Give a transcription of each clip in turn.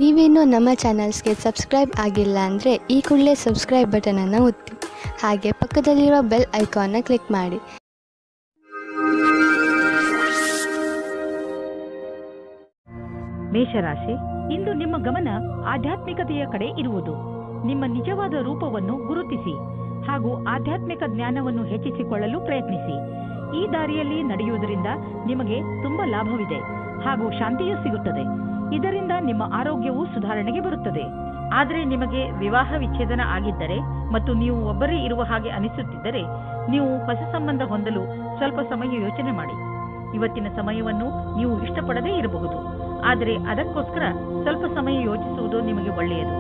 ನೀವೇನೂ ನಮ್ಮ ಚಾನಲ್ಸ್ಗೆ ಸಬ್ಸ್ಕ್ರೈಬ್ ಆಗಿಲ್ಲ ಅಂದರೆ ಈ ಕೂಡಲೇ ಸಬ್ಸ್ಕ್ರೈಬ್ ಬಟನನ್ನು ಒತ್ತಿ, ಹಾಗೆ ಪಕ್ಕದಲ್ಲಿರುವ ಬೆಲ್ ಐಕಾನ್ನ ಕ್ಲಿಕ್ ಮಾಡಿ. ಮೇಷರಾಶಿ, ಇಂದು ನಿಮ್ಮ ಗಮನ ಆಧ್ಯಾತ್ಮಿಕತೆಯ ಕಡೆ ಇರುವುದು. ನಿಮ್ಮ ನಿಜವಾದ ರೂಪವನ್ನು ಗುರುತಿಸಿ ಹಾಗೂ ಆಧ್ಯಾತ್ಮಿಕ ಜ್ಞಾನವನ್ನು ಹೆಚ್ಚಿಸಿಕೊಳ್ಳಲು ಪ್ರಯತ್ನಿಸಿ. ಈ ದಾರಿಯಲ್ಲಿ ನಡೆಯುವುದರಿಂದ ನಿಮಗೆ ತುಂಬಾ ಲಾಭವಿದೆ ಹಾಗೂ ಶಾಂತಿಯೂ ಸಿಗುತ್ತದೆ. ಇದರಿಂದ ನಿಮ್ಮ ಆರೋಗ್ಯವು ಸುಧಾರಣೆಗೆ ಬರುತ್ತದೆ. ಆದರೆ ನಿಮಗೆ ವಿವಾಹ ವಿಚ್ಛೇದನ ಆಗಿದ್ದರೆ ಮತ್ತು ನೀವು ಒಬ್ಬರೇ ಇರುವ ಹಾಗೆ ಅನಿಸುತ್ತಿದ್ದರೆ ನೀವು ಹೊಸ ಸಂಬಂಧ ಹೊಂದಲು ಸ್ವಲ್ಪ ಸಮಯ ಯೋಚನೆ ಮಾಡಿ. ಇವತ್ತಿನ ಸಮಯವನ್ನು ನೀವು ಇಷ್ಟಪಡದೇ ಇರಬಹುದು, ಆದರೆ ಅದಕ್ಕೋಸ್ಕರ ಸ್ವಲ್ಪ ಸಮಯ ಯೋಚಿಸುವುದು ನಿಮಗೆ ಒಳ್ಳೆಯದು.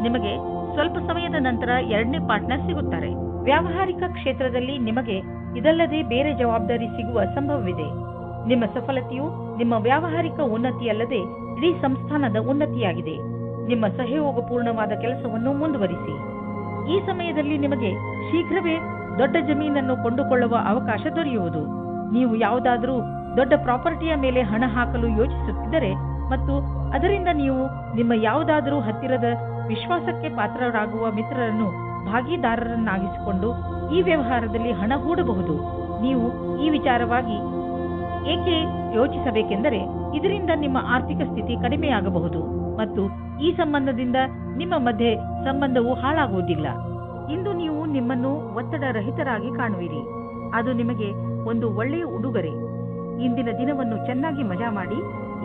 ನಿಮಗೆ ಸ್ವಲ್ಪ ಸಮಯದ ನಂತರ ಎರಡನೇ ಪಾರ್ಟ್ನರ್ ಸಿಗುತ್ತಾರೆ. ವ್ಯಾವಹಾರಿಕ ಕ್ಷೇತ್ರದಲ್ಲಿ ನಿಮಗೆ ಇದಲ್ಲದೆ ಬೇರೆ ಜವಾಬ್ದಾರಿ ಸಿಗುವ ಸಂಭವವಿದೆ. ನಿಮ್ಮ ಸಫಲತೆಯು ನಿಮ್ಮ ವ್ಯಾವಹಾರಿಕ ಉನ್ನತಿಯಲ್ಲದೆ ಇಡೀ ಸಂಸ್ಥಾನದ ಉನ್ನತಿಯಾಗಿದೆ. ನಿಮ್ಮ ಸಹಯೋಗಪೂರ್ಣವಾದ ಕೆಲಸವನ್ನು ಮುಂದುವರಿಸಿ. ಈ ಸಮಯದಲ್ಲಿ ನಿಮಗೆ ಶೀಘ್ರವೇ ದೊಡ್ಡ ಜಮೀನನ್ನು ಕೊಂಡುಕೊಳ್ಳುವ ಅವಕಾಶ ದೊರೆಯುವುದು. ನೀವು ಯಾವುದಾದರೂ ದೊಡ್ಡ ಪ್ರಾಪರ್ಟಿಯ ಮೇಲೆ ಹಣ ಹಾಕಲು ಯೋಚಿಸುತ್ತಿದ್ದರೆ ಮತ್ತು ಅದರಿಂದ ನೀವು ನಿಮ್ಮ ಯಾವುದಾದರೂ ಹತ್ತಿರದ ವಿಶ್ವಾಸಕ್ಕೆ ಪಾತ್ರರಾಗುವ ಮಿತ್ರರನ್ನು ಭಾಗಿದಾರರನ್ನಾಗಿಸಿಕೊಂಡು ಈ ವ್ಯವಹಾರದಲ್ಲಿ ಹಣ ಹೂಡಬಹುದು. ನೀವು ಈ ವಿಚಾರವಾಗಿ ಏಕೆ ಯೋಚಿಸಬೇಕೆಂದರೆ ಇದರಿಂದ ನಿಮ್ಮ ಆರ್ಥಿಕ ಸ್ಥಿತಿ ಕಡಿಮೆಯಾಗಬಹುದು ಮತ್ತು ಈ ಸಂಬಂಧದಿಂದ ನಿಮ್ಮ ಮಧ್ಯೆ ಸಂಬಂಧವು ಹಾಳಾಗುವುದಿಲ್ಲ. ಇಂದು ನೀವು ನಿಮ್ಮನ್ನು ಒತ್ತಡ ರಹಿತರಾಗಿ ಕಾಣುವಿರಿ. ಅದು ನಿಮಗೆ ಒಂದು ಒಳ್ಳೆಯ ಉಡುಗೊರೆ. ಇಂದಿನ ದಿನವನ್ನು ಚೆನ್ನಾಗಿ ಮಜಾ ಮಾಡಿ,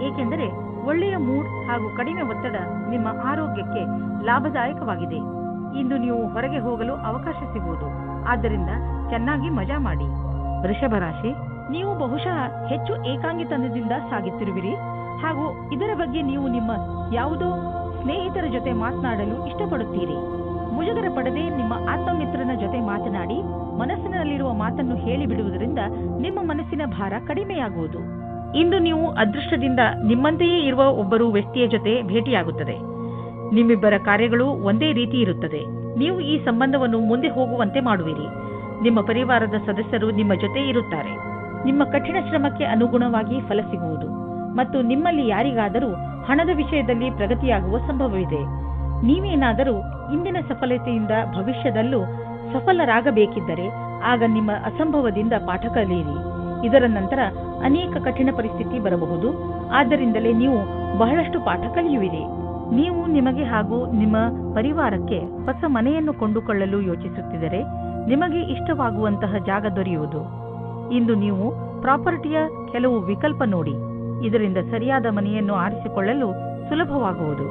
ಏಕೆಂದರೆ ಒಳ್ಳೆಯ ಮೂಡ್ ಹಾಗೂ ಕಡಿಮೆ ಒತ್ತಡ ನಿಮ್ಮ ಆರೋಗ್ಯಕ್ಕೆ ಲಾಭದಾಯಕವಾಗಿದೆ. ಇಂದು ನೀವು ಹೊರಗೆ ಹೋಗಲು ಅವಕಾಶ ಸಿಗುವುದು, ಆದ್ದರಿಂದ ಚೆನ್ನಾಗಿ ಮಜಾ ಮಾಡಿ. ವೃಷಭ ರಾಶಿ, ನೀವು ಬಹುಶಃ ಹೆಚ್ಚು ಏಕಾಂಗಿತನದಿಂದ ಸಾಗುತ್ತಿರುವಿರಿ ಹಾಗೂ ಇದರ ಬಗ್ಗೆ ನೀವು ನಿಮ್ಮ ಯಾವುದೋ ಸ್ನೇಹಿತರ ಜೊತೆ ಮಾತನಾಡಲು ಇಷ್ಟಪಡುತ್ತೀರಿ. ಮುಜುಗರ ಪಡದೆ ನಿಮ್ಮ ಆತ್ಮಮಿತ್ರನ ಜೊತೆ ಮಾತನಾಡಿ ಮನಸ್ಸಿನಲ್ಲಿರುವ ಮಾತನ್ನು ಹೇಳಿಬಿಡುವುದರಿಂದ ನಿಮ್ಮ ಮನಸ್ಸಿನ ಭಾರ ಕಡಿಮೆಯಾಗುವುದು. ಇಂದು ನೀವು ಅದೃಷ್ಟದಿಂದ ನಿಮ್ಮಂತೆಯೇ ಇರುವ ಒಬ್ಬರು ವ್ಯಕ್ತಿಯ ಜೊತೆ ಭೇಟಿಯಾಗುತ್ತದೆ. ನಿಮ್ಮಿಬ್ಬರ ಕಾರ್ಯಗಳು ಒಂದೇ ರೀತಿ ಇರುತ್ತದೆ. ನೀವು ಈ ಸಂಬಂಧವನ್ನು ಮುಂದೆ ಹೋಗುವಂತೆ ಮಾಡುವಿರಿ. ನಿಮ್ಮ ಪರಿವಾರದ ಸದಸ್ಯರು ನಿಮ್ಮ ಜೊತೆ ಇರುತ್ತಾರೆ. ನಿಮ್ಮ ಕಠಿಣ ಶ್ರಮಕ್ಕೆ ಅನುಗುಣವಾಗಿ ಫಲ ಸಿಗುವುದು ಮತ್ತು ನಿಮ್ಮಲ್ಲಿ ಯಾರಿಗಾದರೂ ಹಣದ ವಿಷಯದಲ್ಲಿ ಪ್ರಗತಿಯಾಗುವ ಸಂಭವವಿದೆ. ನೀವೇನಾದರೂ ಇಂದಿನ ಸಫಲತೆಯಿಂದ ಭವಿಷ್ಯದಲ್ಲೂ ಸಫಲರಾಗಬೇಕಿದ್ದರೆ ಆಗ ನಿಮ್ಮ ಅಸಂಭವದಿಂದ ಪಾಠ ಕಲಿಯಿರಿ. ಇದರ ನಂತರ ಅನೇಕ ಕಠಿಣ ಪರಿಸ್ಥಿತಿ ಬರಬಹುದು. ಆದ್ದರಿಂದಲೇ ನೀವು ಬಹಳಷ್ಟು ಪಾಠ ಕಲಿಯುವಿರಿ. ನೀವು ನಿಮಗೆ ಹಾಗೂ ನಿಮ್ಮ ಪರಿವಾರಕ್ಕೆ ಹೊಸ ಮನೆಯನ್ನು ಕೊಂಡುಕೊಳ್ಳಲು ಯೋಚಿಸುತ್ತಿದ್ದರೆ ನಿಮಗೆ ಇಷ್ಟವಾಗುವಂತಹ ಜಾಗ ದೊರೆಯುವುದು. ಇಂದು ನೀವು ಪ್ರಾಪರ್ಟಿಯ ಕೆಲವು ವಿಕಲ್ಪ ನೋಡಿ. ಇದರಿಂದ ಸರಿಯಾದ ಮನೆಯನ್ನು ಆರಿಸಿಕೊಳ್ಳಲು ಸುಲಭವಾಗುವುದು.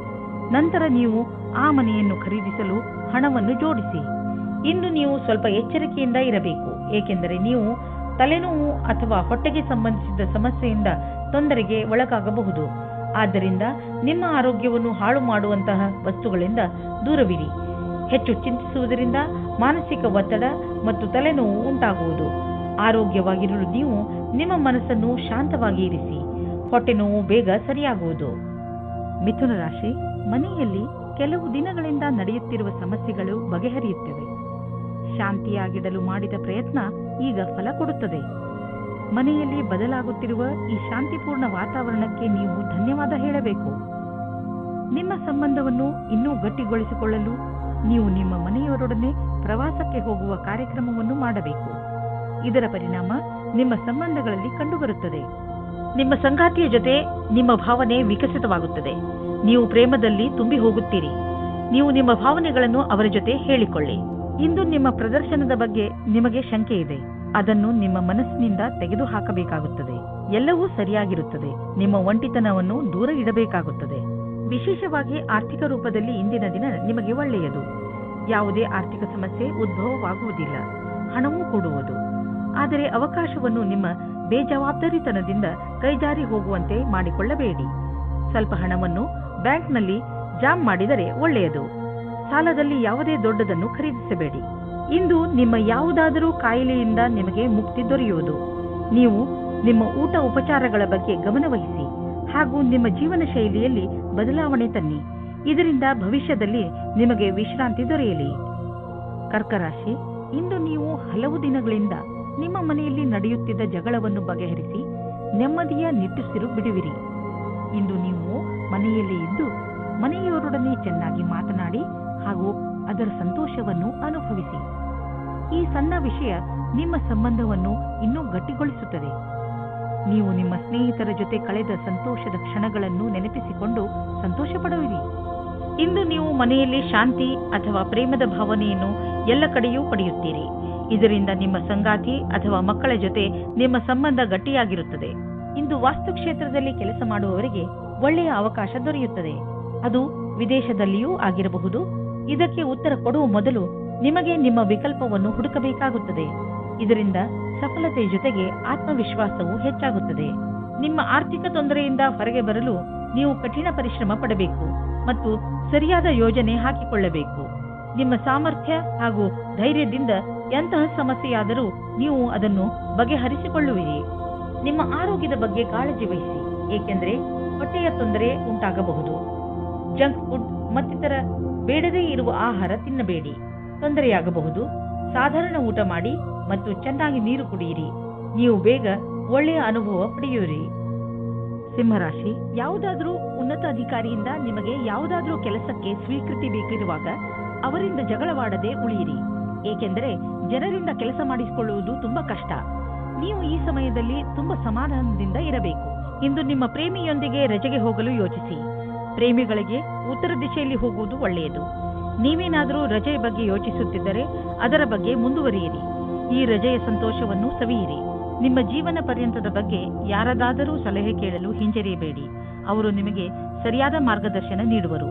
ನಂತರ ನೀವು ಆ ಮನೆಯನ್ನು ಖರೀದಿಸಲು ಹಣವನ್ನು ಜೋಡಿಸಿ. ಇಂದು ನೀವು ಸ್ವಲ್ಪ ಎಚ್ಚರಿಕೆಯಿಂದ ಇರಬೇಕು, ಏಕೆಂದರೆ ನೀವು ತಲೆನೋವು ಅಥವಾ ಹೊಟ್ಟೆಗೆ ಸಂಬಂಧಿಸಿದ ಸಮಸ್ಯೆಯಿಂದ ತೊಂದರೆಗೆ ಒಳಗಾಗಬಹುದು. ಆದ್ದರಿಂದ ನಿಮ್ಮ ಆರೋಗ್ಯವನ್ನು ಹಾಳು ಮಾಡುವಂತಹ ವಸ್ತುಗಳಿಂದ ದೂರವಿರಿ. ಹೆಚ್ಚು ಚಿಂತಿಸುವುದರಿಂದ ಮಾನಸಿಕ ಒತ್ತಡ ಮತ್ತು ತಲೆನೋವು ಉಂಟಾಗುವುದು. ಆರೋಗ್ಯವಾಗಿರಲು ನೀವು ನಿಮ್ಮ ಮನಸ್ಸನ್ನು ಶಾಂತವಾಗಿ ಇರಿಸಿ. ಹೊಟ್ಟೆ ನೋವು ಬೇಗ ಸರಿಯಾಗುವುದು. ಮಿಥುನ ರಾಶಿ, ಮನೆಯಲ್ಲಿ ಕೆಲವು ದಿನಗಳಿಂದ ನಡೆಯುತ್ತಿರುವ ಸಮಸ್ಯೆಗಳು ಬಗೆಹರಿಯುತ್ತವೆ. ಶಾಂತಿಯಾಗಿಡಲು ಮಾಡಿದ ಪ್ರಯತ್ನ ಈಗ ಫಲ ಕೊಡುತ್ತದೆ. ಮನೆಯಲ್ಲಿ ಬದಲಾಗುತ್ತಿರುವ ಈ ಶಾಂತಿಪೂರ್ಣ ವಾತಾವರಣಕ್ಕೆ ನೀವು ಧನ್ಯವಾದ ಹೇಳಬೇಕು. ನಿಮ್ಮ ಸಂಬಂಧವನ್ನು ಇನ್ನೂ ಗಟ್ಟಿಗೊಳಿಸಿಕೊಳ್ಳಲು ನೀವು ನಿಮ್ಮ ಮನೆಯವರೊಡನೆ ಪ್ರವಾಸಕ್ಕೆ ಹೋಗುವ ಕಾರ್ಯಕ್ರಮವನ್ನು ಮಾಡಬೇಕು. ಇದರ ಪರಿಣಾಮ ನಿಮ್ಮ ಸಂಬಂಧಗಳಲ್ಲಿ ಕಂಡುಬರುತ್ತದೆ. ನಿಮ್ಮ ಸಂಗಾತಿಯ ಜೊತೆ ನಿಮ್ಮ ಭಾವನೆ ವಿಕಸಿತವಾಗುತ್ತದೆ. ನೀವು ಪ್ರೇಮದಲ್ಲಿ ತುಂಬಿ ಹೋಗುತ್ತೀರಿ. ನೀವು ನಿಮ್ಮ ಭಾವನೆಗಳನ್ನು ಅವರ ಜೊತೆ ಹೇಳಿಕೊಳ್ಳಿ. ಇಂದು ನಿಮ್ಮ ಪ್ರದರ್ಶನದ ಬಗ್ಗೆ ನಿಮಗೆ ಶಂಕೆ ಇದೆ. ಅದನ್ನು ನಿಮ್ಮ ಮನಸ್ಸಿನಿಂದ ತೆಗೆದು ಹಾಕಬೇಕಾಗುತ್ತದೆ. ಎಲ್ಲವೂ ಸರಿಯಾಗಿರುತ್ತದೆ. ನಿಮ್ಮ ಒಂಟಿತನವನ್ನು ದೂರ ಇಡಬೇಕಾಗುತ್ತದೆ. ವಿಶೇಷವಾಗಿ ಆರ್ಥಿಕ ರೂಪದಲ್ಲಿ ಇಂದಿನ ದಿನ ನಿಮಗೆ ಒಳ್ಳೆಯದು. ಯಾವುದೇ ಆರ್ಥಿಕ ಸಮಸ್ಯೆ ಉದ್ಭವವಾಗುವುದಿಲ್ಲ. ಹಣವೂ ಕೊಡುವುದು. ಆದರೆ ಅವಕಾಶವನ್ನು ನಿಮ್ಮ ಬೇಜವಾಬ್ದಾರಿತನದಿಂದ ಕೈಜಾರಿ ಹೋಗುವಂತೆ ಮಾಡಿಕೊಳ್ಳಬೇಡಿ. ಸ್ವಲ್ಪ ಹಣವನ್ನು ಬ್ಯಾಂಕ್ನಲ್ಲಿ ಜಾಮ್ ಮಾಡಿದರೆ ಒಳ್ಳೆಯದು. ಸಾಲದಲ್ಲಿ ಯಾವುದೇ ದೊಡ್ಡದನ್ನು ಖರೀದಿಸಬೇಡಿ. ಇಂದು ನಿಮ್ಮ ಯಾವುದಾದರೂ ಕಾಯಿಲೆಯಿಂದ ನಿಮಗೆ ಮುಕ್ತಿ ದೊರೆಯುವುದು. ನೀವು ನಿಮ್ಮ ಊಟ ಉಪಚಾರಗಳ ಬಗ್ಗೆ ಗಮನವಹಿಸಿ ಹಾಗೂ ನಿಮ್ಮ ಜೀವನ ಶೈಲಿಯಲ್ಲಿ ಬದಲಾವಣೆ ತನ್ನಿ. ಇದರಿಂದ ಭವಿಷ್ಯದಲ್ಲಿ ನಿಮಗೆ ವಿಶ್ರಾಂತಿ ದೊರೆಯಲಿ. ಕರ್ಕರಾಶಿ, ಇಂದು ನೀವು ಹಲವು ದಿನಗಳಿಂದ ನಿಮ್ಮ ಮನೆಯಲ್ಲಿ ನಡೆಯುತ್ತಿದ್ದ ಜಗಳವನ್ನು ಬಗೆಹರಿಸಿ ನೆಮ್ಮದಿಯ ನಿಟ್ಟುಸಿರು ಬಿಡುವಿರಿ. ಇಂದು ನೀವು ಮನೆಯಲ್ಲಿ ಇದ್ದು ಮನೆಯ ಚೆನ್ನಾಗಿ ಮಾತನಾಡಿ ಹಾಗೂ ಅದರ ಸಂತೋಷವನ್ನು ಅನುಭವಿಸಿ. ಈ ಸಣ್ಣ ವಿಷಯ ನಿಮ್ಮ ಸಂಬಂಧವನ್ನು ಇನ್ನೂ ಗಟ್ಟಿಗೊಳಿಸುತ್ತದೆ. ನೀವು ನಿಮ್ಮ ಸ್ನೇಹಿತರ ಜೊತೆ ಕಳೆದ ಸಂತೋಷದ ಕ್ಷಣಗಳನ್ನು ನೆನಪಿಸಿಕೊಂಡು ಸಂತೋಷ ಪಡುವಿರಿ. ಇಂದು ನೀವು ಮನೆಯಲ್ಲಿ ಶಾಂತಿ ಅಥವಾ ಪ್ರೇಮದ ಭಾವನೆಯನ್ನು ಎಲ್ಲ ಕಡೆಯೂ ಪಡೆಯುತ್ತೀರಿ. ಇದರಿಂದ ನಿಮ್ಮ ಸಂಗಾತಿ ಅಥವಾ ಮಕ್ಕಳ ಜೊತೆ ನಿಮ್ಮ ಸಂಬಂಧ ಗಟ್ಟಿಯಾಗಿರುತ್ತದೆ. ಇಂದು ವಾಸ್ತುಕ್ಷೇತ್ರದಲ್ಲಿ ಕೆಲಸ ಮಾಡುವವರಿಗೆ ಒಳ್ಳೆಯ ಅವಕಾಶ ದೊರೆಯುತ್ತದೆ. ಅದು ವಿದೇಶದಲ್ಲಿಯೂ ಆಗಿರಬಹುದು. ಇದಕ್ಕೆ ಉತ್ತರ ಕೊಡುವ ಮೊದಲು ನಿಮಗೆ ನಿಮ್ಮ ವಿಕಲ್ಪವನ್ನು ಹುಡುಕಬೇಕಾಗುತ್ತದೆ. ಇದರಿಂದ ಸಫಲತೆ ಜೊತೆಗೆ ಆತ್ಮವಿಶ್ವಾಸವು ಹೆಚ್ಚಾಗುತ್ತದೆ. ನಿಮ್ಮ ಆರ್ಥಿಕ ತೊಂದರೆಯಿಂದ ಹೊರಗೆ ಬರಲು ನೀವು ಕಠಿಣ ಪರಿಶ್ರಮ ಪಡಬೇಕು ಮತ್ತು ಸರಿಯಾದ ಯೋಜನೆ ಹಾಕಿಕೊಳ್ಳಬೇಕು. ನಿಮ್ಮ ಸಾಮರ್ಥ್ಯ ಹಾಗೂ ಧೈರ್ಯದಿಂದ ಎಂತಹ ಸಮಸ್ಯೆಯಾದರೂ ನೀವು ಅದನ್ನು ಬಗೆಹರಿಸಿಕೊಳ್ಳುವಿರಿ. ನಿಮ್ಮ ಆರೋಗ್ಯದ ಬಗ್ಗೆ ಕಾಳಜಿ ವಹಿಸಿ, ಏಕೆಂದರೆ ಹೊಟ್ಟೆಯ ತೊಂದರೆ ಉಂಟಾಗಬಹುದು. ಜಂಕ್ ಫುಡ್ ಮತ್ತಿತರ ಬೇಡದೇ ಇರುವ ಆಹಾರ ತಿನ್ನಬೇಡಿ, ತೊಂದರೆಯಾಗಬಹುದು. ಸಾಧಾರಣ ಊಟ ಮಾಡಿ ಮತ್ತು ಚೆನ್ನಾಗಿ ನೀರು ಕುಡಿಯಿರಿ. ನೀವು ಬೇಗ ಒಳ್ಳೆಯ ಅನುಭವ ಪಡೆಯುವಿರಿ. ಸಿಂಹರಾಶಿ, ಯಾವುದಾದ್ರೂ ಉನ್ನತ ಅಧಿಕಾರಿಯಿಂದ ನಿಮಗೆ ಯಾವುದಾದ್ರೂ ಕೆಲಸಕ್ಕೆ ಸ್ವೀಕೃತಿ ಬೇಕಿರುವಾಗ ಅವರಿಂದ ಜಗಳವಾಡದೆ ಉಳಿಯಿರಿ, ಏಕೆಂದರೆ ಜನರಿಂದ ಕೆಲಸ ಮಾಡಿಸಿಕೊಳ್ಳುವುದು ತುಂಬಾ ಕಷ್ಟ. ನೀವು ಈ ಸಮಯದಲ್ಲಿ ತುಂಬಾ ಸಮಾಧಾನದಿಂದ ಇರಬೇಕು. ಇಂದು ನಿಮ್ಮ ಪ್ರೇಮಿಯೊಂದಿಗೆ ರಜೆಗೆ ಹೋಗಲು ಯೋಚಿಸಿ. ಪ್ರೇಮಿಗಳಿಗೆ ಉತ್ತರ ದಿಶೆಯಲ್ಲಿ ಹೋಗುವುದು ಒಳ್ಳೆಯದು. ನೀವೇನಾದರೂ ರಜೆಯ ಬಗ್ಗೆ ಯೋಚಿಸುತ್ತಿದ್ದರೆ ಅದರ ಬಗ್ಗೆ ಮುಂದುವರಿಯಿರಿ. ಈ ರಜೆಯ ಸಂತೋಷವನ್ನು ಸವಿಯಿರಿ. ನಿಮ್ಮ ಜೀವನ ಪರ್ಯಂತದ ಬಗ್ಗೆ ಯಾರದಾದರೂ ಸಲಹೆ ಕೇಳಲು ಹಿಂಜರಿಯಬೇಡಿ. ಅವರು ನಿಮಗೆ ಸರಿಯಾದ ಮಾರ್ಗದರ್ಶನ ನೀಡುವರು.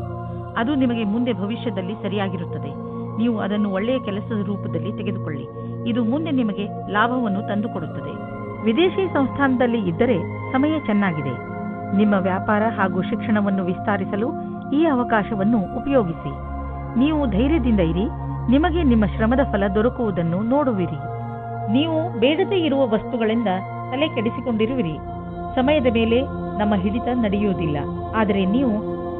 ಅದು ನಿಮಗೆ ಮುಂದೆ ಭವಿಷ್ಯದಲ್ಲಿ ಸರಿಯಾಗಿರುತ್ತದೆ. ನೀವು ಅದನ್ನು ಒಳ್ಳೆಯ ಕೆಲಸದ ರೂಪದಲ್ಲಿ ತೆಗೆದುಕೊಳ್ಳಿ. ಇದು ಮುಂದೆ ನಿಮಗೆ ಲಾಭವನ್ನು ತಂದುಕೊಡುತ್ತದೆ. ವಿದೇಶಿ ಸಂಸ್ಥಾನದಲ್ಲಿ ಇದ್ದರೆ ಸಮಯ ಚೆನ್ನಾಗಿದೆ. ನಿಮ್ಮ ವ್ಯಾಪಾರ ಹಾಗೂ ಶಿಕ್ಷಣವನ್ನು ವಿಸ್ತರಿಸಲು ಈ ಅವಕಾಶವನ್ನು ಉಪಯೋಗಿಸಿ. ನೀವು ಧೈರ್ಯದಿಂದ ಇರಿ. ನಿಮಗೆ ನಿಮ್ಮ ಶ್ರಮದ ಫಲ ದೊರಕುವುದನ್ನು ನೋಡುವಿರಿ. ನೀವು ಬೇಡದೇ ಇರುವ ವಸ್ತುಗಳಿಂದ ತಲೆ ಕೆಡಿಸಿಕೊಂಡಿರುವಿರಿ. ಸಮಯದ ಮೇಲೆ ನಮ್ಮ ಹಿಡಿತ ನಡೆಯುವುದಿಲ್ಲ, ಆದರೆ ನೀವು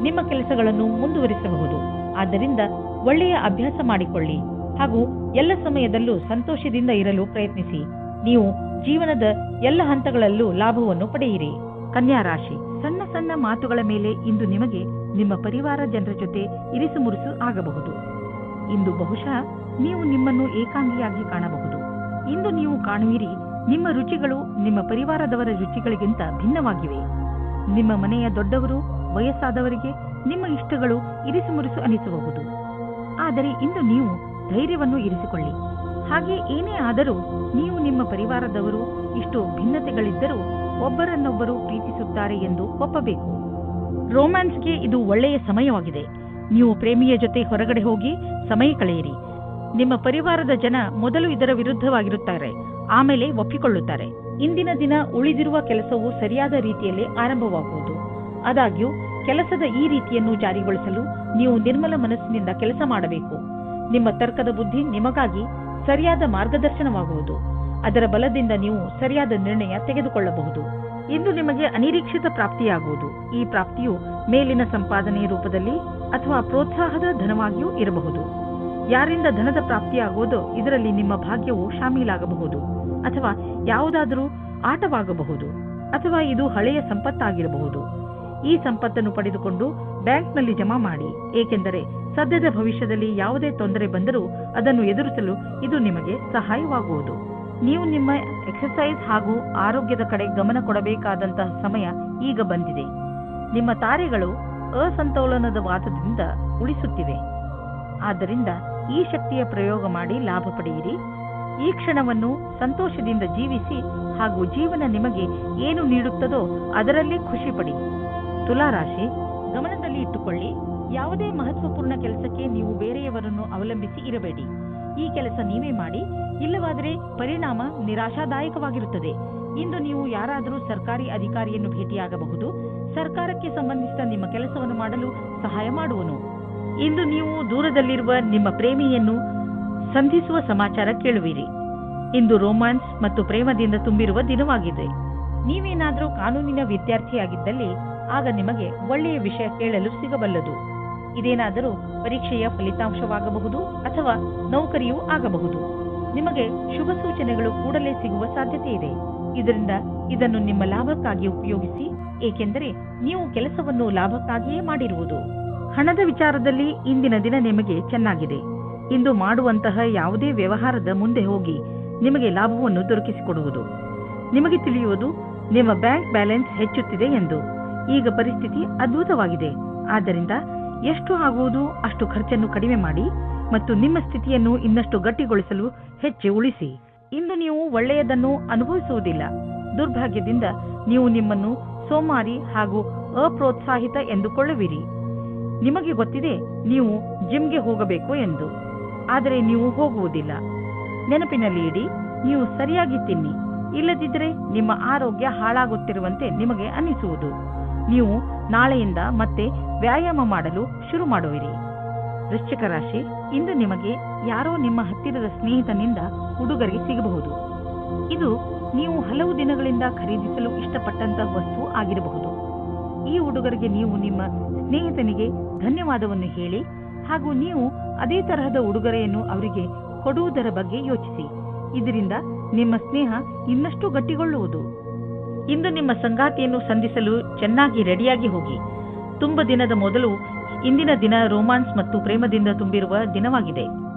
ನಿಮ್ಮ ಕೆಲಸಗಳನ್ನು ಮುಂದುವರಿಸಬಹುದು. ಆದ್ದರಿಂದ ಒಳ್ಳೆಯ ಅಭ್ಯಾಸ ಮಾಡಿಕೊಳ್ಳಿ ಹಾಗೂ ಎಲ್ಲ ಸಮಯದಲ್ಲೂ ಸಂತೋಷದಿಂದ ಇರಲು ಪ್ರಯತ್ನಿಸಿ. ನೀವು ಜೀವನದ ಎಲ್ಲ ಹಂತಗಳಲ್ಲೂ ಲಾಭವನ್ನು ಪಡೆಯಿರಿ. ಕನ್ಯಾ ರಾಶಿ, ಸಣ್ಣ ಸಣ್ಣ ಮಾತುಗಳ ಮೇಲೆ ಇಂದು ನಿಮಗೆ ನಿಮ್ಮ ಪರಿವಾರ ಜನರ ಜೊತೆ ಇರಿಸು ಮುರುಸು ಆಗಬಹುದು. ಇಂದು ಬಹುಶಃ ನೀವು ನಿಮ್ಮನ್ನು ಏಕಾಂಗಿಯಾಗಿ ಕಾಣಬಹುದು. ಇಂದು ನೀವು ಕಾಣುವಿರಿ, ನಿಮ್ಮ ರುಚಿಗಳು ನಿಮ್ಮ ಪರಿವಾರದವರ ರುಚಿಗಳಿಗಿಂತ ಭಿನ್ನವಾಗಿವೆ. ನಿಮ್ಮ ಮನೆಯ ದೊಡ್ಡವರು, ವಯಸ್ಸಾದವರಿಗೆ ನಿಮ್ಮ ಇಷ್ಟಗಳು ಇರಿಸು ಮುರಿಸು ಅನಿಸಬಹುದು. ಆದರೆ ಇಂದು ನೀವು ಧೈರ್ಯವನ್ನು ಇರಿಸಿಕೊಳ್ಳಿ. ಹಾಗೆ ಏನೇ ಆದರೂ ನೀವು ನಿಮ್ಮ ಪರಿವಾರದವರು ಇಷ್ಟು ಭಿನ್ನತೆಗಳಿದ್ದರೂ ಒಬ್ಬರನ್ನೊಬ್ಬರು ಪ್ರೀತಿಸುತ್ತಾರೆ ಎಂದು ಒಪ್ಪಬೇಕು. ರೋಮ್ಯಾನ್ಸ್ಗೆ ಇದು ಒಳ್ಳೆಯ ಸಮಯವಾಗಿದೆ. ನೀವು ಪ್ರೇಮಿಯ ಜೊತೆ ಹೊರಗಡೆ ಹೋಗಿ ಸಮಯ ಕಳೆಯಿರಿ. ನಿಮ್ಮ ಪರಿವಾರದ ಜನ ಮೊದಲು ಇದರ ವಿರುದ್ಧವಾಗಿರುತ್ತಾರೆ, ಆಮೇಲೆ ಒಪ್ಪಿಕೊಳ್ಳುತ್ತಾರೆ. ಇಂದಿನ ದಿನ ಉಳಿದಿರುವ ಕೆಲಸವು ಸರಿಯಾದ ರೀತಿಯಲ್ಲಿ ಆರಂಭವಾಗುವುದು. ಆದಾಗ್ಯೂ ಕೆಲಸದ ಈ ರೀತಿಯನ್ನು ಜಾರಿಗೊಳಿಸಲು ನೀವು ನಿರ್ಮಲ ಮನಸ್ಸಿನಿಂದ ಕೆಲಸ ಮಾಡಬೇಕು. ನಿಮ್ಮ ತರ್ಕದ ಬುದ್ಧಿ ನಿಮಗಾಗಿ ಸರಿಯಾದ ಮಾರ್ಗದರ್ಶನವಾಗುವುದು. ಅದರ ಬಲದಿಂದ ನೀವು ಸರಿಯಾದ ನಿರ್ಣಯ ತೆಗೆದುಕೊಳ್ಳಬಹುದು. ಇಂದು ನಿಮಗೆ ಅನಿರೀಕ್ಷಿತ ಪ್ರಾಪ್ತಿಯಾಗುವುದು. ಈ ಪ್ರಾಪ್ತಿಯು ಮೇಲಿನ ಸಂಪಾದನೆಯ ರೂಪದಲ್ಲಿ ಅಥವಾ ಪ್ರೋತ್ಸಾಹದ ಧನವಾಗಿಯೂ ಇರಬಹುದು. ಯಾರಿಂದ ಧನದ ಪ್ರಾಪ್ತಿಯಾಗುವುದೋ ಇದರಲ್ಲಿ ನಿಮ್ಮ ಭಾಗ್ಯವು ಶಾಮೀಲಾಗಬಹುದು, ಅಥವಾ ಯಾವುದಾದರೂ ಆಟವಾಗಬಹುದು, ಅಥವಾ ಇದು ಹಳೆಯ ಸಂಪತ್ತಾಗಿರಬಹುದು. ಈ ಸಂಪತ್ತನ್ನು ಪಡೆದುಕೊಂಡು ಬ್ಯಾಂಕ್ನಲ್ಲಿ ಜಮಾ ಮಾಡಿ, ಏಕೆಂದರೆ ಸದ್ಯದ ಭವಿಷ್ಯದಲ್ಲಿ ಯಾವುದೇ ತೊಂದರೆ ಬಂದರೂ ಅದನ್ನು ಎದುರಿಸಲು ಇದು ನಿಮಗೆ ಸಹಾಯವಾಗುವುದು. ನೀವು ನಿಮ್ಮ ಎಕ್ಸರ್ಸೈಸ್ ಹಾಗೂ ಆರೋಗ್ಯದ ಕಡೆ ಗಮನ ಕೊಡಬೇಕಾದಂತಹ ಸಮಯ ಈಗ ಬಂದಿದೆ. ನಿಮ್ಮ ತಾರೆಗಳು ಅಸಂತೋಲನದ ವಾದದಿಂದ ಉಳಿಸುತ್ತಿವೆ. ಆದ್ದರಿಂದ ಈ ಶಕ್ತಿಯ ಪ್ರಯೋಗ ಮಾಡಿ ಲಾಭ ಪಡೆಯಿರಿ. ಈ ಕ್ಷಣವನ್ನು ಸಂತೋಷದಿಂದ ಜೀವಿಸಿ ಹಾಗೂ ಜೀವನ ನಿಮಗೆ ಏನು ನೀಡುತ್ತದೋ ಅದರಲ್ಲಿ ಖುಷಿ ಪಡಿ. ತುಲಾರಾಶಿ, ಗಮನದಲ್ಲಿ ಇಟ್ಟುಕೊಳ್ಳಿ, ಯಾವುದೇ ಮಹತ್ವಪೂರ್ಣ ಕೆಲಸಕ್ಕೆ ನೀವು ಬೇರೆಯವರನ್ನು ಅವಲಂಬಿಸಿ ಇರಬೇಡಿ. ಈ ಕೆಲಸ ನೀವೇ ಮಾಡಿ, ಇಲ್ಲವಾದರೆ ಪರಿಣಾಮ ನಿರಾಶಾದಾಯಕವಾಗಿರುತ್ತದೆ. ಇಂದು ನೀವು ಯಾರಾದರೂ ಸರ್ಕಾರಿ ಅಧಿಕಾರಿಯನ್ನು ಭೇಟಿಯಾಗಬಹುದು. ಸರ್ಕಾರಕ್ಕೆ ಸಂಬಂಧಿಸಿದ ನಿಮ್ಮ ಕೆಲಸವನ್ನು ಮಾಡಲು ಸಹಾಯ ಮಾಡುವನು. ಇಂದು ನೀವು ದೂರದಲ್ಲಿರುವ ನಿಮ್ಮ ಪ್ರೇಮಿಯನ್ನು ಸಂಧಿಸುವ ಸಮಾಚಾರ ಕೇಳುವಿರಿ. ಇಂದು ರೋಮ್ಯಾನ್ಸ್ ಮತ್ತು ಪ್ರೇಮದಿಂದ ತುಂಬಿರುವ ದಿನವಾಗಿದೆ. ನೀವೇನಾದರೂ ಕಾನೂನಿನ ವಿದ್ಯಾರ್ಥಿಯಾಗಿದ್ದಲ್ಲಿ ಆಗ ನಿಮಗೆ ಒಳ್ಳೆಯ ವಿಷಯ ಕೇಳಲು ಸಿಗಬಲ್ಲದು. ಇದೇನಾದರೂ ಪರೀಕ್ಷೆಯ ಫಲಿತಾಂಶವಾಗಬಹುದು ಅಥವಾ ನೌಕರಿಯೂ ಆಗಬಹುದು. ನಿಮಗೆ ಶುಭ ಸೂಚನೆಗಳು ಕೂಡಲೇ ಸಿಗುವ ಸಾಧ್ಯತೆ ಇದೆ. ಇದರಿಂದ ಇದನ್ನು ನಿಮ್ಮ ಲಾಭಕ್ಕಾಗಿ ಉಪಯೋಗಿಸಿ, ಏಕೆಂದರೆ ನೀವು ಕೆಲಸವನ್ನು ಲಾಭಕ್ಕಾಗಿಯೇ ಮಾಡಿರುವುದು. ಹಣದ ವಿಚಾರದಲ್ಲಿ ಇಂದಿನ ದಿನ ನಿಮಗೆ ಚೆನ್ನಾಗಿದೆ. ಇಂದು ಮಾಡುವಂತಹ ಯಾವುದೇ ವ್ಯವಹಾರದ ಮುಂದೆ ಹೋಗಿ ನಿಮಗೆ ಲಾಭವನ್ನು ದೊರಕಿಸಿಕೊಡುವುದು. ನಿಮಗೆ ತಿಳಿಯುವುದು ನಿಮ್ಮ ಬ್ಯಾಂಕ್ ಬ್ಯಾಲೆನ್ಸ್ ಹೆಚ್ಚುತ್ತಿದೆ ಎಂದು. ಈಗ ಪರಿಸ್ಥಿತಿ ಅದ್ಭುತವಾಗಿದೆ. ಆದ್ದರಿಂದ ಎಷ್ಟು ಆಗುವುದು ಅಷ್ಟು ಖರ್ಚನ್ನು ಕಡಿಮೆ ಮಾಡಿ ಮತ್ತು ನಿಮ್ಮ ಸ್ಥಿತಿಯನ್ನು ಇನ್ನಷ್ಟು ಗಟ್ಟಿಗೊಳಿಸಲು ಹೆಚ್ಚು ಉಳಿಸಿ. ಇಂದು ನೀವು ಒಳ್ಳೆಯದನ್ನು ಅನುಭವಿಸುವುದಿಲ್ಲ. ದುರ್ಭಾಗ್ಯದಿಂದ ನೀವು ನಿಮ್ಮನ್ನು ಸೋಮಾರಿ ಹಾಗೂ ಅಪ್ರೋತ್ಸಾಹಿತ ಎಂದುಕೊಳ್ಳುವಿರಿ. ನಿಮಗೆ ಗೊತ್ತಿದೆ ನೀವು ಜಿಮ್ಗೆ ಹೋಗಬೇಕು ಎಂದು, ಆದರೆ ನೀವು ಹೋಗುವುದಿಲ್ಲ. ನೆನಪಿನಲ್ಲಿ ಇಡಿ, ನೀವು ಸರಿಯಾಗಿ ತಿನ್ನಿ, ಇಲ್ಲದಿದ್ದರೆ ನಿಮ್ಮ ಆರೋಗ್ಯ ಹಾಳಾಗುತ್ತಿರುವಂತೆ ನಿಮಗೆ ಅನಿಸುವುದು. ನೀವು ನಾಳೆಯಿಂದ ಮತ್ತೆ ವ್ಯಾಯಾಮ ಮಾಡಲು ಶುರು ಮಾಡುವಿರಿ. ವೃಶ್ಚಿಕ ರಾಶಿ, ಇಂದು ನಿಮಗೆ ಯಾರೋ ನಿಮ್ಮ ಹತ್ತಿರದ ಸ್ನೇಹಿತನಿಂದ ಉಡುಗೊರೆ ಸಿಗಬಹುದು. ಇದು ನೀವು ಹಲವು ದಿನಗಳಿಂದ ಖರೀದಿಸಲು ಇಷ್ಟಪಟ್ಟಂತಹ ವಸ್ತು ಆಗಿರಬಹುದು. ಈ ಉಡುಗೊರೆಗೆ ನೀವು ನಿಮ್ಮ ಸ್ನೇಹಿತನಿಗೆ ಧನ್ಯವಾದವನ್ನು ಹೇಳಿ ಹಾಗೂ ನೀವು ಅದೇ ತರಹದ ಉಡುಗೊರೆಯನ್ನು ಅವರಿಗೆ ಕೊಡುವುದರ ಬಗ್ಗೆ ಯೋಚಿಸಿ. ಇದರಿಂದ ನಿಮ್ಮ ಸ್ನೇಹ ಇನ್ನಷ್ಟು ಗಟ್ಟಿಗೊಳ್ಳುವುದು. ಇಂದು ನಿಮ್ಮ ಸಂಗಾತಿಯನ್ನು ಸಂಧಿಸಲು ಚೆನ್ನಾಗಿ ರೆಡಿಯಾಗಿ ಹೋಗಿ. ತುಂಬ ದಿನದ ಮೊದಲು ಇಂದಿನ ದಿನ ರೋಮಾನ್ಸ್ ಮತ್ತು ಪ್ರೇಮದಿಂದ ತುಂಬಿರುವ ದಿನವಾಗಿದೆ.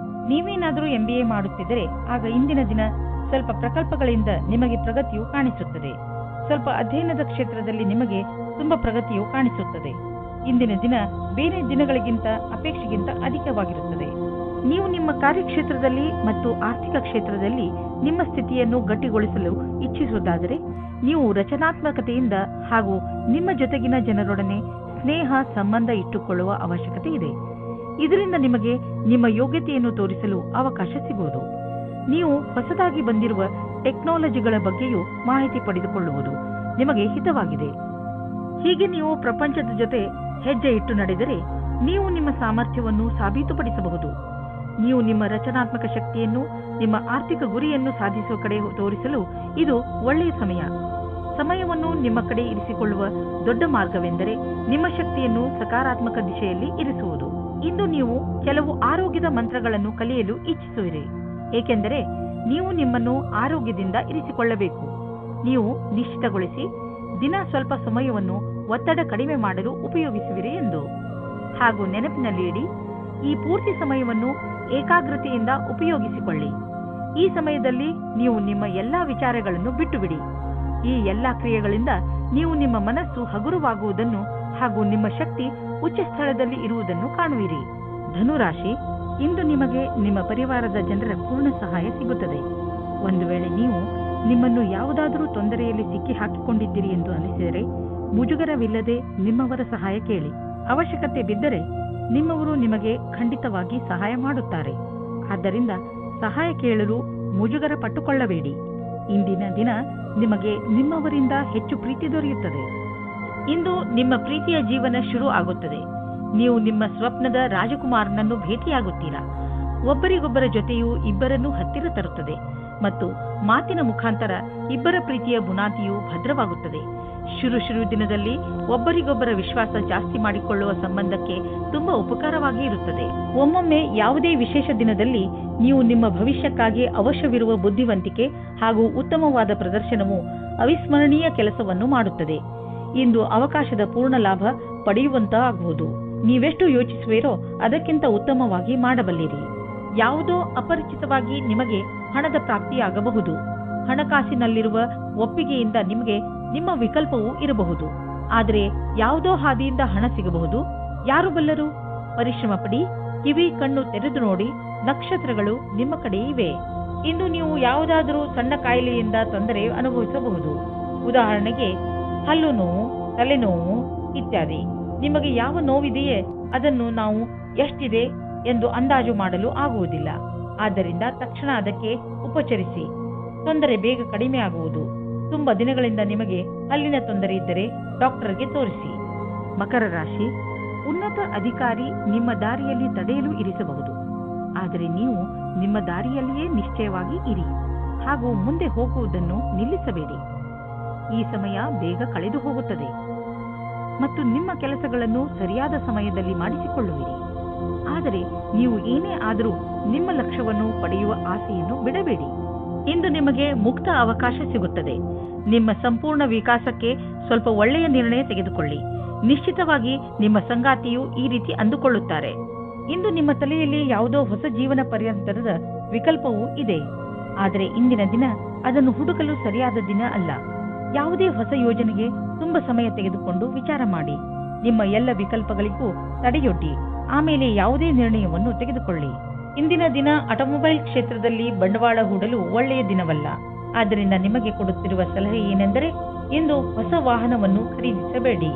ನೀವೇನಾದರೂ MBA ಮಾಡುತ್ತಿದ್ದರೆ ಆಗ ಇಂದಿನ ದಿನ ಸ್ವಲ್ಪ ಪ್ರಕಲ್ಪಗಳಿಂದ ನಿಮಗೆ ಪ್ರಗತಿಯು ಕಾಣಿಸುತ್ತದೆ. ಸ್ವಲ್ಪ ಅಧ್ಯಯನದ ಕ್ಷೇತ್ರದಲ್ಲಿ ನಿಮಗೆ ತುಂಬ ಪ್ರಗತಿಯು ಕಾಣಿಸುತ್ತದೆ. ಇಂದಿನ ದಿನ ಬೇರೆ ದಿನಗಳಿಗಿಂತ ಅಪೇಕ್ಷೆಗಿಂತ ಅಧಿಕವಾಗಿರುತ್ತದೆ. ನೀವು ನಿಮ್ಮ ಕಾರ್ಯಕ್ಷೇತ್ರದಲ್ಲಿ ಮತ್ತು ಆರ್ಥಿಕ ಕ್ಷೇತ್ರದಲ್ಲಿ ನಿಮ್ಮ ಸ್ಥಿತಿಯನ್ನು ಗಟ್ಟಿಗೊಳಿಸಲು ಇಚ್ಛಿಸುವುದಾದರೆ ನೀವು ರಚನಾತ್ಮಕತೆಯಿಂದ ಹಾಗೂ ನಿಮ್ಮ ಜೊತೆಗಿನ ಜನರೊಡನೆ ಸ್ನೇಹ ಸಂಬಂಧ ಇಟ್ಟುಕೊಳ್ಳುವ ಅವಶ್ಯಕತೆ ಇದೆ. ಇದರಿಂದ ನಿಮಗೆ ನಿಮ್ಮ ಯೋಗ್ಯತೆಯನ್ನು ತೋರಿಸಲು ಅವಕಾಶ ಸಿಗುವುದು. ನೀವು ಹೊಸದಾಗಿ ಬಂದಿರುವ ಟೆಕ್ನಾಲಜಿಗಳ ಬಗ್ಗೆಯೂ ಮಾಹಿತಿ ಪಡೆದುಕೊಳ್ಳುವುದು ನಿಮಗೆ ಹಿತವಾಗಿದೆ. ಹೀಗೆ ನೀವು ಪ್ರಪಂಚದ ಜೊತೆ ಹೆಜ್ಜೆ ಇಟ್ಟು ನಡೆದರೆ ನೀವು ನಿಮ್ಮ ಸಾಮರ್ಥ್ಯವನ್ನು ಸಾಬೀತುಪಡಿಸಬಹುದು. ನೀವು ನಿಮ್ಮ ರಚನಾತ್ಮಕ ಶಕ್ತಿಯನ್ನು ನಿಮ್ಮ ಆರ್ಥಿಕ ಗುರಿಯನ್ನು ಸಾಧಿಸುವ ಕಡೆ ತೋರಿಸಲು ಇದು ಒಳ್ಳೆಯ ಸಮಯ. ಸಮಯವನ್ನು ನಿಮ್ಮ ಕಡೆ ಇರಿಸಿಕೊಳ್ಳುವ ದೊಡ್ಡ ಮಾರ್ಗವೆಂದರೆ ನಿಮ್ಮ ಶಕ್ತಿಯನ್ನು ಸಕಾರಾತ್ಮಕ ದಿಶೆಯಲ್ಲಿ ಇರಿಸುವುದು. ಇಂದು ನೀವು ಕೆಲವು ಆರೋಗ್ಯದ ಮಂತ್ರಗಳನ್ನು ಕಲಿಯಲು ಇಚ್ಛಿಸುವಿರಿ, ಏಕೆಂದರೆ ನೀವು ನಿಮ್ಮನ್ನು ಆರೋಗ್ಯದಿಂದ ಇರಿಸಿಕೊಳ್ಳಬೇಕು. ನೀವು ನಿಶ್ಚಿತಗೊಳಿಸಿ ದಿನ ಸ್ವಲ್ಪ ಸಮಯವನ್ನು ಒತ್ತಡ ಕಡಿಮೆ ಮಾಡಲು ಉಪಯೋಗಿಸುವಿರಿ ಎಂದು. ಹಾಗೂ ನೆನಪಿನಲ್ಲಿ ಇಡಿ, ಈ ಪೂರ್ತಿ ಸಮಯವನ್ನು ಏಕಾಗ್ರತೆಯಿಂದ ಉಪಯೋಗಿಸಿಕೊಳ್ಳಿ. ಈ ಸಮಯದಲ್ಲಿ ನೀವು ನಿಮ್ಮ ಎಲ್ಲಾ ವಿಚಾರಗಳನ್ನು ಬಿಟ್ಟುಬಿಡಿ. ಈ ಎಲ್ಲಾ ಕ್ರಿಯೆಗಳಿಂದ ನೀವು ನಿಮ್ಮ ಮನಸ್ಸು ಹಗುರವಾಗುವುದನ್ನು ಹಾಗೂ ನಿಮ್ಮ ಶಕ್ತಿ ಉಚ್ಚ ಸ್ಥಳದಲ್ಲಿ ಇರುವುದನ್ನು ಕಾಣುವಿರಿ. ಧನುರಾಶಿ, ಇಂದು ನಿಮಗೆ ನಿಮ್ಮ ಪರಿವಾರದ ಜನರ ಪೂರ್ಣ ಸಹಾಯ ಸಿಗುತ್ತದೆ. ಒಂದು ವೇಳೆ ನೀವು ನಿಮ್ಮನ್ನು ಯಾವುದಾದರೂ ತೊಂದರೆಯಲ್ಲಿ ಸಿಕ್ಕಿ ಹಾಕಿಕೊಂಡಿದ್ದೀರಿ ಎಂದು ಅನಿಸಿದರೆ ಮುಜುಗರವಿಲ್ಲದೆ ನಿಮ್ಮವರ ಸಹಾಯ ಕೇಳಿ. ಅವಶ್ಯಕತೆ ಬಿದ್ದರೆ ನಿಮ್ಮವರು ನಿಮಗೆ ಖಂಡಿತವಾಗಿ ಸಹಾಯ ಮಾಡುತ್ತಾರೆ. ಆದ್ದರಿಂದ ಸಹಾಯ ಕೇಳಲು ಮುಜುಗರ ಪಟ್ಟುಕೊಳ್ಳಬೇಡಿ. ಇಂದಿನ ದಿನ ನಿಮಗೆ ನಿಮ್ಮವರಿಂದ ಹೆಚ್ಚು ಪ್ರೀತಿ ದೊರೆಯುತ್ತದೆ. ಇಂದು ನಿಮ್ಮ ಪ್ರೀತಿಯ ಜೀವನ ಶುರು ಆಗುತ್ತದೆ. ನೀವು ನಿಮ್ಮ ಸ್ವಪ್ನದ ರಾಜಕುಮಾರನನ್ನು ಭೇಟಿಯಾಗುತ್ತೀರಾ. ಒಬ್ಬರಿಗೊಬ್ಬರ ಜೊತೆಯು ಇಬ್ಬರನ್ನು ಹತ್ತಿರ ತರುತ್ತದೆ ಮತ್ತು ಮಾತಿನ ಮುಖಾಂತರ ಇಬ್ಬರ ಪ್ರೀತಿಯ ಬುನಾದಿಯು ಭದ್ರವಾಗುತ್ತದೆ. ಶುರು ದಿನದಲ್ಲಿ ಒಬ್ಬರಿಗೊಬ್ಬರ ವಿಶ್ವಾಸ ಜಾಸ್ತಿ ಮಾಡಿಕೊಳ್ಳುವ ಸಂಬಂಧಕ್ಕೆ ತುಂಬಾ ಉಪಕಾರವಾಗಿ ಇರುತ್ತದೆ. ಒಮ್ಮೊಮ್ಮೆ ಯಾವುದೇ ವಿಶೇಷ ದಿನದಲ್ಲಿ ನೀವು ನಿಮ್ಮ ಭವಿಷ್ಯಕ್ಕಾಗಿ ಅವಶ್ಯವಿರುವ ಬುದ್ಧಿವಂತಿಕೆ ಹಾಗೂ ಉತ್ತಮವಾದ ಪ್ರದರ್ಶನವು ಅವಿಸ್ಮರಣೀಯ ಕೆಲಸವನ್ನು ಮಾಡುತ್ತದೆ. ಇಂದು ಅವಕಾಶದ ಪೂರ್ಣ ಲಾಭ ಪಡೆಯುವಂತಾಗುವುದು. ನೀವೆಷ್ಟು ಯೋಚಿಸುವಿರೋ ಅದಕ್ಕಿಂತ ಉತ್ತಮವಾಗಿ ಮಾಡಬಲ್ಲಿರಿ. ಯಾವುದೋ ಅಪರಿಚಿತವಾಗಿ ನಿಮಗೆ ಹಣದ ಪ್ರಾಪ್ತಿಯಾಗಬಹುದು. ಹಣಕಾಸಿನಲ್ಲಿರುವ ಒಪ್ಪಿಗೆಯಿಂದ ನಿಮಗೆ ನಿಮ್ಮ ವಿಕಲ್ಪವೂ ಇರಬಹುದು. ಆದರೆ ಯಾವುದೋ ಹಾದಿಯಿಂದ ಹಣ ಸಿಗಬಹುದು. ಯಾರು ಬಲ್ಲರು? ಪರಿಶ್ರಮ ಪಡಿ, ಕಿವಿ ಕಣ್ಣು ತೆರೆದು ನೋಡಿ, ನಕ್ಷತ್ರಗಳು ನಿಮ್ಮ ಕಡೆ ಇವೆ. ಇಂದು ನೀವು ಯಾವುದಾದರೂ ಸಣ್ಣ ಕಾಯಿಲೆಯಿಂದ ತೊಂದರೆ ಅನುಭವಿಸಬಹುದು. ಉದಾಹರಣೆಗೆ ಹಲ್ಲು ನೋವು, ತಲೆನೋವು ಇತ್ಯಾದಿ. ನಿಮಗೆ ಯಾವ ನೋವಿದೆಯೇ ಅದನ್ನು ನಾವು ಎಷ್ಟಿದೆ ಎಂದು ಅಂದಾಜು ಮಾಡಲು ಆಗುವುದಿಲ್ಲ. ಆದ್ದರಿಂದ ತಕ್ಷಣ ಅದಕ್ಕೆ ಉಪಚರಿಸಿ. ತೊಂದರೆ ಬೇಗ ಕಡಿಮೆ ಆಗುವುದು. ತುಂಬಾ ದಿನಗಳಿಂದ ನಿಮಗೆ ಹಲ್ಲಿನ ತೊಂದರೆ ಇದ್ದರೆ ಡಾಕ್ಟರ್ಗೆ ತೋರಿಸಿ. ಮಕರ ರಾಶಿ, ಉನ್ನತ ಅಧಿಕಾರಿ ನಿಮ್ಮ ದಾರಿಯಲ್ಲಿ ತಡೆಯಲು ಇರಿಸಬಹುದು. ಆದರೆ ನೀವು ನಿಮ್ಮ ದಾರಿಯಲ್ಲಿಯೇ ನಿಶ್ಚಯವಾಗಿ ಇರಿ ಹಾಗೂ ಮುಂದೆ ಹೋಗುವುದನ್ನು ನಿಲ್ಲಿಸಬೇಡಿ. ಈ ಸಮಯ ಬೇಗ ಕಳೆದು ಹೋಗುತ್ತದೆ ಮತ್ತು ನಿಮ್ಮ ಕೆಲಸಗಳನ್ನು ಸರಿಯಾದ ಸಮಯದಲ್ಲಿ ಮಾಡಿಸಿಕೊಳ್ಳುವಿರಿ. ಆದರೆ ನೀವು ಏನೇ ಆದರೂ ನಿಮ್ಮ ಲಕ್ಷ್ಯವನ್ನು ಪಡೆಯುವ ಆಸೆಯನ್ನು ಬಿಡಬೇಡಿ. ಇಂದು ನಿಮಗೆ ಮುಕ್ತ ಅವಕಾಶ ಸಿಗುತ್ತದೆ. ನಿಮ್ಮ ಸಂಪೂರ್ಣ ವಿಕಾಸಕ್ಕೆ ಸ್ವಲ್ಪ ಒಳ್ಳೆಯ ನಿರ್ಣಯ ತೆಗೆದುಕೊಳ್ಳಿ. ನಿಶ್ಚಿತವಾಗಿ ನಿಮ್ಮ ಸಂಗಾತಿಯು ಈ ರೀತಿ ಅಂದುಕೊಳ್ಳುತ್ತಾರೆ. ಇಂದು ನಿಮ್ಮ ತಲೆಯಲ್ಲಿ ಯಾವುದೋ ಹೊಸ ಜೀವನ ಪರ್ಯಂತರದ ವಿಕಲ್ಪವೂ ಇದೆ. ಆದರೆ ಇಂದಿನ ದಿನ ಅದನ್ನು ಹುಡುಕಲು ಸರಿಯಾದ ದಿನ ಅಲ್ಲ. ಯಾವುದೇ ಹೊಸ ಯೋಜನೆಗೆ ತುಂಬಾ ಸಮಯ ತೆಗೆದುಕೊಂಡು ವಿಚಾರ ಮಾಡಿ. ನಿಮ್ಮ ಎಲ್ಲ ವಿಕಲ್ಪಗಳಿಗೂ ತಡೆಯೊಡ್ಡಿ ಆಮೇಲೆ ಯಾವುದೇ ನಿರ್ಣಯವನ್ನು ತೆಗೆದುಕೊಳ್ಳಿ. ಇಂದಿನ ದಿನ ಆಟೋಮೊಬೈಲ್ ಕ್ಷೇತ್ರದಲ್ಲಿ ಬಂಡವಾಳ ಹೂಡಲು ಒಳ್ಳೆಯ ದಿನವಲ್ಲ. ಆದ್ದರಿಂದ ನಿಮಗೆ ಕೊಡುತ್ತಿರುವ ಸಲಹೆ ಏನೆಂದರೆ, ಇಂದು ಹೊಸ ವಾಹನವನ್ನು ಖರೀದಿಸಬೇಡಿ.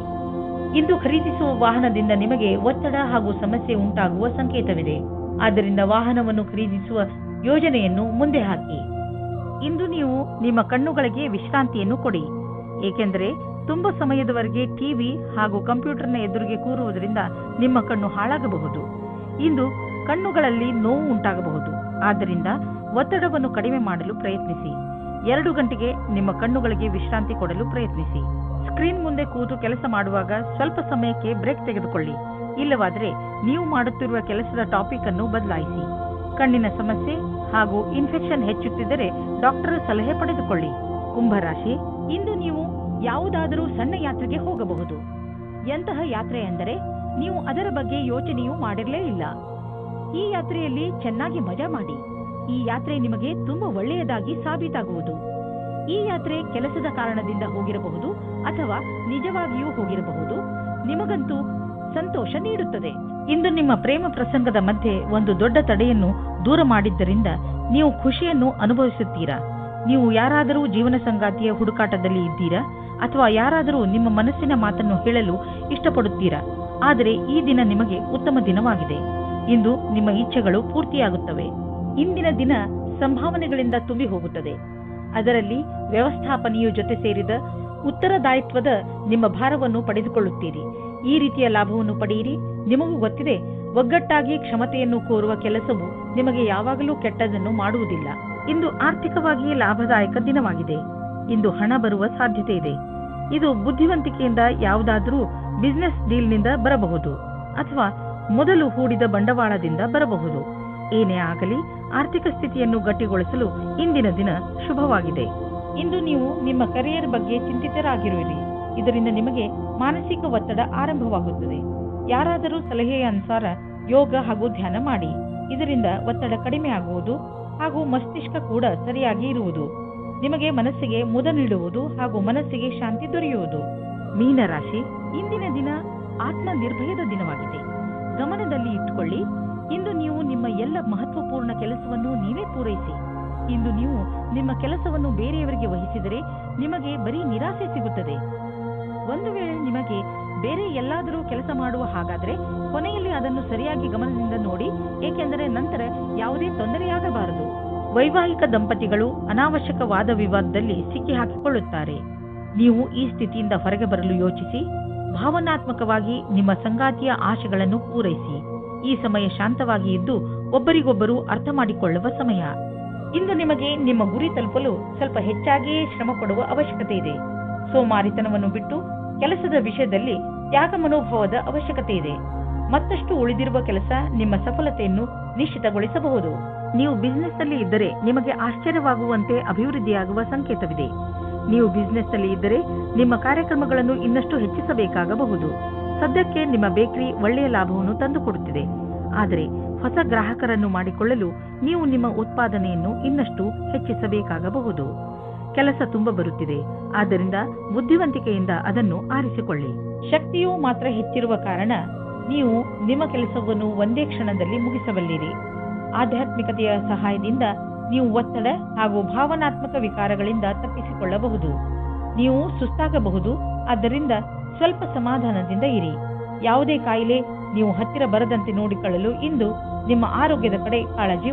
ಇಂದು ಖರೀದಿಸುವ ವಾಹನದಿಂದ ನಿಮಗೆ ಒತ್ತಡ ಹಾಗೂ ಸಮಸ್ಯೆ ಉಂಟಾಗುವ ಸಂಕೇತವಿದೆ. ಆದ್ದರಿಂದ ವಾಹನವನ್ನು ಖರೀದಿಸುವ ಯೋಜನೆಯನ್ನು ಮುಂದೆ ಹಾಕಿ. ಇಂದು ನೀವು ನಿಮ್ಮ ಕಣ್ಣುಗಳಿಗೆ ವಿಶ್ರಾಂತಿಯನ್ನು ಕೊಡಿ, ಏಕೆಂದರೆ ತುಂಬಾ ಸಮಯದವರೆಗೆ ಟಿವಿ ಹಾಗೂ ಕಂಪ್ಯೂಟರ್ನ ಎದುರಿಗೆ ಕೂರುವುದರಿಂದ ನಿಮ್ಮ ಕಣ್ಣು ಹಾಳಾಗಬಹುದು. ಇಂದು ಕಣ್ಣುಗಳಲ್ಲಿ ನೋವು ಉಂಟಾಗಬಹುದು. ಆದ್ದರಿಂದ ಒತ್ತಡವನ್ನು ಕಡಿಮೆ ಮಾಡಲು ಪ್ರಯತ್ನಿಸಿ. 2 ಗಂಟೆಗೆ ನಿಮ್ಮ ಕಣ್ಣುಗಳಿಗೆ ವಿಶ್ರಾಂತಿ ಕೊಡಲು ಪ್ರಯತ್ನಿಸಿ. ಸ್ಕ್ರೀನ್ ಮುಂದೆ ಕೂತು ಕೆಲಸ ಮಾಡುವಾಗ ಸ್ವಲ್ಪ ಸಮಯಕ್ಕೆ ಬ್ರೇಕ್ ತೆಗೆದುಕೊಳ್ಳಿ. ಇಲ್ಲವಾದರೆ ನೀವು ಮಾಡುತ್ತಿರುವ ಕೆಲಸದ ಟಾಪಿಕ್ ಅನ್ನು ಬದಲಾಯಿಸಿ. ಕಣ್ಣಿನ ಸಮಸ್ಯೆ ಹಾಗೂ ಇನ್ಫೆಕ್ಷನ್ ಹೆಚ್ಚುತ್ತಿದ್ದರೆ ಡಾಕ್ಟರ್ ಸಲಹೆ ಪಡೆದುಕೊಳ್ಳಿ. ಕುಂಭರಾಶಿ, ಇಂದು ನೀವು ಯಾವುದಾದರೂ ಸಣ್ಣ ಯಾತ್ರೆಗೆ ಹೋಗಬಹುದು. ಎಂತಹ ಯಾತ್ರೆ ಎಂದರೆ ನೀವು ಅದರ ಬಗ್ಗೆ ಯೋಚನೆಯೂ ಮಾಡಿರಲೇ ಇಲ್ಲ. ಈ ಯಾತ್ರೆಯಲ್ಲಿ ಚೆನ್ನಾಗಿ ಮಜಾ ಮಾಡಿ. ಈ ಯಾತ್ರೆ ನಿಮಗೆ ತುಂಬಾ ಒಳ್ಳೆಯದಾಗಿ ಸಾಬೀತಾಗುವುದು. ಈ ಯಾತ್ರೆ ಕೆಲಸದ ಕಾರಣದಿಂದ ಹೋಗಿರಬಹುದು ಅಥವಾ ನಿಜವಾಗಿಯೂ ಹೋಗಿರಬಹುದು. ನಿಮಗಂತೂ ಸಂತೋಷ ನೀಡುತ್ತದೆ. ಇಂದು ನಿಮ್ಮ ಪ್ರೇಮ ಪ್ರಸಂಗದ ಮಧ್ಯೆ ಒಂದು ದೊಡ್ಡ ತಡೆಯನ್ನು ದೂರ ಮಾಡಿದ್ದರಿಂದ ನೀವು ಖುಷಿಯನ್ನು ಅನುಭವಿಸುತ್ತೀರಾ. ನೀವು ಯಾರಾದರೂ ಜೀವನ ಸಂಗಾತಿಯ ಹುಡುಕಾಟದಲ್ಲಿ ಇದ್ದೀರಾ ಅಥವಾ ಯಾರಾದರೂ ನಿಮ್ಮ ಮನಸ್ಸಿನ ಮಾತನ್ನು ಹೇಳಲು ಇಷ್ಟಪಡುತ್ತೀರಾ. ಆದರೆ ಈ ದಿನ ನಿಮಗೆ ಉತ್ತಮ ದಿನವಾಗಿದೆ. ಇಂದು ನಿಮ್ಮ ಇಚ್ಛೆಗಳು ಪೂರ್ತಿಯಾಗುತ್ತವೆ. ಇಂದಿನ ದಿನ ಸಂಭಾವನೆಗಳಿಂದ ತುಂಬಿ ಹೋಗುತ್ತದೆ. ಅದರಲ್ಲಿ ವ್ಯವಸ್ಥಾಪನೆಯು ಜೊತೆ ಸೇರಿದ ಉತ್ತರದಾಯಿತ್ವದ ನಿಮ್ಮ ಭಾರವನ್ನು ಪಡೆದುಕೊಳ್ಳುತ್ತೀರಿ. ಈ ರೀತಿಯ ಲಾಭವನ್ನು ಪಡೆಯಿರಿ. ನಿಮಗೂ ಗೊತ್ತಿದೆ, ಒಗ್ಗಟ್ಟಾಗಿ ಕ್ಷಮತೆಯನ್ನು ಕೋರುವ ಕೆಲಸವು ನಿಮಗೆ ಯಾವಾಗಲೂ ಕೆಟ್ಟದನ್ನು ಮಾಡುವುದಿಲ್ಲ. ಇಂದು ಆರ್ಥಿಕವಾಗಿ ಲಾಭದಾಯಕ ದಿನವಾಗಿದೆ. ಇಂದು ಹಣ ಬರುವ ಸಾಧ್ಯತೆ ಇದೆ. ಇದು ಬುದ್ಧಿವಂತಿಕೆಯಿಂದ ಯಾವುದಾದರೂ ಬಿಸಿನೆಸ್ ಡೀಲ್ನಿಂದ ಬರಬಹುದು ಅಥವಾ ಮೊದಲು ಹೂಡಿದ ಬಂಡವಾಳದಿಂದ ಬರಬಹುದು. ಏನೇ ಆಗಲಿ, ಆರ್ಥಿಕ ಸ್ಥಿತಿಯನ್ನು ಗಟ್ಟಿಗೊಳಿಸಲು ಇಂದಿನ ದಿನ ಶುಭವಾಗಿದೆ. ಇಂದು ನೀವು ನಿಮ್ಮ ಕರಿಯರ್ ಬಗ್ಗೆ ಚಿಂತಿತರಾಗಿರುವಿರಿ. ಇದರಿಂದ ನಿಮಗೆ ಮಾನಸಿಕ ಒತ್ತಡ ಆರಂಭವಾಗುತ್ತದೆ. ಯಾರಾದರೂ ಸಲಹೆಯ ಅನುಸಾರ ಯೋಗ ಹಾಗೂ ಧ್ಯಾನ ಮಾಡಿ. ಇದರಿಂದ ಒತ್ತಡ ಕಡಿಮೆ ಆಗುವುದು ಹಾಗೂ ಮಸ್ತಿಷ್ಕ ಕೂಡ ಸರಿಯಾಗಿ ಇರುವುದು. ನಿಮಗೆ ಮನಸ್ಸಿಗೆ ಮುದ ನೀಡುವುದು ಹಾಗೂ ಮನಸ್ಸಿಗೆ ಶಾಂತಿ ದೊರೆಯುವುದು. ಮೀನರಾಶಿ, ಇಂದಿನ ದಿನ ಆತ್ಮ ನಿರ್ಭಯದ ದಿನವಾಗಿದೆ. ಗಮನದಲ್ಲಿ ಇಟ್ಟುಕೊಳ್ಳಿ, ಇಂದು ನೀವು ನಿಮ್ಮ ಎಲ್ಲ ಮಹತ್ವಪೂರ್ಣ ಕೆಲಸವನ್ನು ನೀವೇ ಪೂರೈಸಿ. ಇಂದು ನೀವು ನಿಮ್ಮ ಕೆಲಸವನ್ನು ಬೇರೆಯವರಿಗೆ ವಹಿಸಿದರೆ ನಿಮಗೆ ಬರೀ ನಿರಾಸೆ ಸಿಗುತ್ತದೆ. ಒಂದು ವೇಳೆ ನಿಮಗೆ ಬೇರೆ ಎಲ್ಲಾದರೂ ಕೆಲಸ ಮಾಡುವ ಹಾಗಾದರೆ ಕೊನೆಯಲ್ಲಿ ಅದನ್ನು ಸರಿಯಾಗಿ ಗಮನದಿಂದ ನೋಡಿ, ಏಕೆಂದರೆ ನಂತರ ಯಾವುದೇ ತೊಂದರೆಯಾಗಬಾರದು. ವೈವಾಹಿಕ ದಂಪತಿಗಳು ಅನಾವಶ್ಯಕ ವಾದ ವಿವಾದದಲ್ಲಿ ಸಿಕ್ಕಿ ಹಾಕಿಕೊಳ್ಳುತ್ತಾರೆ. ನೀವು ಈ ಸ್ಥಿತಿಯಿಂದ ಹೊರಗೆ ಬರಲು ಯೋಚಿಸಿ. ಭಾವನಾತ್ಮಕವಾಗಿ ನಿಮ್ಮ ಸಂಗಾತಿಯ ಆಶೆಗಳನ್ನು ಪೂರೈಸಿ. ಈ ಸಮಯ ಶಾಂತವಾಗಿ ಇದ್ದು ಒಬ್ಬರಿಗೊಬ್ಬರು ಅರ್ಥ ಮಾಡಿಕೊಳ್ಳುವ ಸಮಯ. ಇಂದು ನಿಮಗೆ ನಿಮ್ಮ ಗುರಿ ತಲುಪಲು ಸ್ವಲ್ಪ ಹೆಚ್ಚಾಗಿಯೇ ಶ್ರಮ ಪಡುವ ಅವಶ್ಯಕತೆ ಇದೆ. ಸೋಮಾರಿತನವನ್ನು ಬಿಟ್ಟು ಕೆಲಸದ ವಿಷಯದಲ್ಲಿ ತ್ಯಾಗ ಮನೋಭಾವದ ಅವಶ್ಯಕತೆ ಇದೆ. ಮತ್ತಷ್ಟು ಉಳಿದಿರುವ ಕೆಲಸ ನಿಮ್ಮ ಸಫಲತೆಯನ್ನು ನಿಶ್ಚಿತಗೊಳಿಸಬಹುದು. ನೀವು ಬಿಸಿನೆಸ್ ಅಲ್ಲಿ ಇದ್ದರೆ ನಿಮಗೆ ಆಶ್ಚರ್ಯವಾಗುವಂತೆ ಅಭಿವೃದ್ಧಿಯಾಗುವ ಸಂಕೇತವಿದೆ. ನೀವು ಬಿಸಿನೆಸ್ ಅಲ್ಲಿ ಇದ್ದರೆ ನಿಮ್ಮ ಕಾರ್ಯಕ್ರಮಗಳನ್ನು ಇನ್ನಷ್ಟು ಹೆಚ್ಚಿಸಬೇಕಾಗಬಹುದು. ಸದ್ಯಕ್ಕೆ ನಿಮ್ಮ ಬೇಕರಿ ಒಳ್ಳೆಯ ಲಾಭವನ್ನು ತಂದುಕೊಡುತ್ತಿದೆ. ಆದರೆ ಹೊಸ ಗ್ರಾಹಕರನ್ನು ಮಾಡಿಕೊಳ್ಳಲು ನೀವು ನಿಮ್ಮ ಉತ್ಪಾದನೆಯನ್ನು ಇನ್ನಷ್ಟು ಹೆಚ್ಚಿಸಬೇಕಾಗಬಹುದು. ಕೆಲಸ ತುಂಬ ಬರುತ್ತಿದೆ. ಆದ್ದರಿಂದ ಬುದ್ಧಿವಂತಿಕೆಯಿಂದ ಅದನ್ನು ಆರಿಸಿಕೊಳ್ಳಿ. ಶಕ್ತಿಯು ಮಾತ್ರ ಹೆಚ್ಚಿರುವ ಕಾರಣ ನೀವು ನಿಮ್ಮ ಕೆಲಸವನ್ನು ಒಂದೇ ಕ್ಷಣದಲ್ಲಿ ಮುಗಿಸಬಲ್ಲಿರಿ. ಆಧ್ಯಾತ್ಮಿಕತೆಯ ಸಹಾಯದಿಂದ ನೀವು ಒತ್ತಡ ಹಾಗೂ ಭಾವನಾತ್ಮಕ ವಿಕಾರಗಳಿಂದ ತಪ್ಪಿಸಿಕೊಳ್ಳಬಹುದು. ನೀವು ಸುಸ್ತಾಗಬಹುದು. ಆದ್ದರಿಂದ ಸ್ವಲ್ಪ ಸಮಾಧಾನದಿಂದ ಇರಿ. ಯಾವುದೇ ಕಾಯಿಲೆ ನೀವು ಹತ್ತಿರ ಬರದಂತೆ ನೋಡಿಕೊಳ್ಳಲು ಇಂದು ನಿಮ್ಮ ಆರೋಗ್ಯದ ಕಡೆ ಕಾಳಜಿ